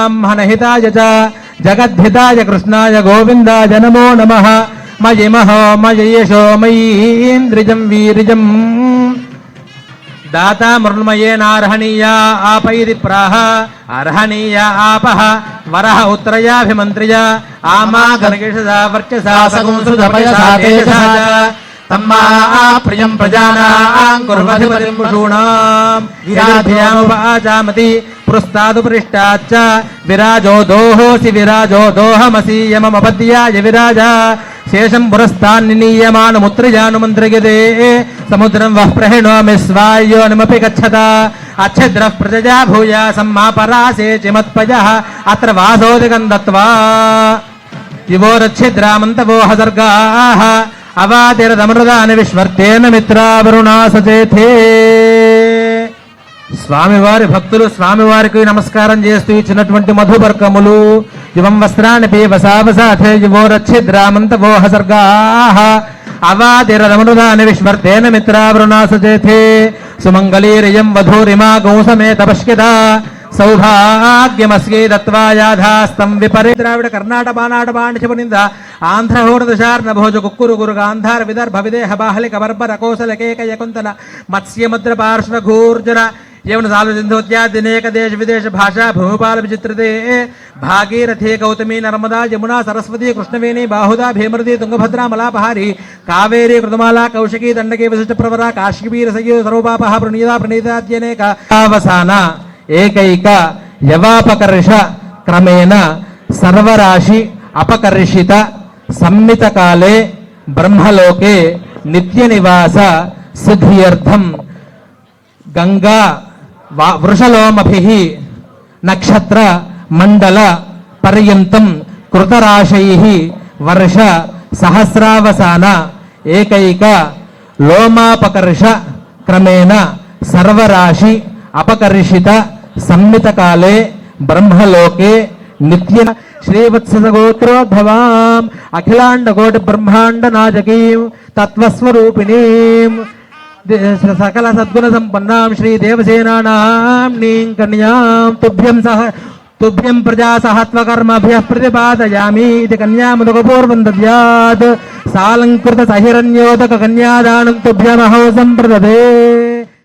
ब्राह्मणहिताय च जगद्धिताय कृष्णाय गोविन्दाय नमो नमः मयि महो मयि यशो मयीन्द्रिजं वीरिजम् दाता मृण्मयेनार्हणीया आपैरि प्राह अर्हणीया आपः वरः उत्तरयाभिमन्त्र्या आमा गणकेशदा वर्चसा सगुंसुधपयसा तेजसा तम्मा प्रियं प्रजानां कुर्वधिपतिं पशूनां विराध्यामुपआचामति पुरस्तादुपरिष्टाच्च विराजो दोहोऽसि विराजो दोहमसि यममपद्याय विराजा शेषं पुरस्तान्निनीयमानमुत्रिजानुमन्त्रियते समुद्रं वः प्रहिणोमि स्वायोनिमपि गच्छता अच्छिद्रः प्रजया भूयासं मा परासे चिमत्पयः अत्र वासोदिकं दत्त्वा युवोरच्छिद्रामन्तवो हसर्गाः अवातिरदमृदानि विश्वर्तेन मित्रावरुणा सचेथे స్వామివారి భక్తులు స్వామివారికి నమస్కారం చేస్తూ ఇచ్చినటువంటి మధుబర్కములు ఇవం వస్త్రాన్ని పీవసావసాథే యువోరచ్చిద్రామంతవో హసర్గాః అవాతిరదమృదాని విశ్వర్తేన మిత్రావరుణా సచేథే సుమంగళీరియం వధూరిమా గౌసమేత పశ్యత సౌభాగ్యమస్యై దత్వా యాధాస్తం విపరే ద్రావిడ కర్ణాటక బానాట బాండిశపనింద ఆంధ్రహోరదశార్ణ భోజ కుక్కురు గురు గాంధార విదర్భ విదేహ బాహలిక బర్బర కోసల కేక యకుంతల మత్స్యముద్ర పార్శ్వ ఘూర్జన यवन सालुसिंधोत्यादिनेक देश विदेश भाषा भूपाल विचित्रते भागीरथी गौतमी नर्मदा यमुना सरस्वती कृष्णवेणी बाहुदा भीमरती तुंगभद्रा मलापहारी कावेरी कृतमाला कौशिकी दंडकी वशिष्ठ प्रवरा काशीवीर सयो सर्वपापः प्रणीता प्रणीताद्यनेक अवसान एकैक यवापकर्ष क्रमेण सर्वराशि अपकर्षित सम्मित काले ब्रह्मलोके नित्य निवास सिद्ध्यर्थम गंगा वृषलोमभिः नक्षत्र मंडल पर्यन्तं कृतराशैः वर्ष सहस्रावसान एकैक लोमापकर्ष क्रमेण सर्वराशि अपकर्षित सम्मित काले ब्रह्मलोके नित्य श्रीवत्सगोत्रोद्भवां अखिलांड कोटि ब्रह्मांड नायकीं तत्वस्वरूपिणीं सकल सद्गुण संपन्नां श्री देवसेनानाम्नीं कन्यां तुभ्यं प्रजा सहत्वकर्मभ्यः प्रतिपादयामि इति कन्यामुदकपूर्वं दद्यात् सालंकृत सहिरण्योदक कन्यादानं तुभ्यमहो सम्प्रददे।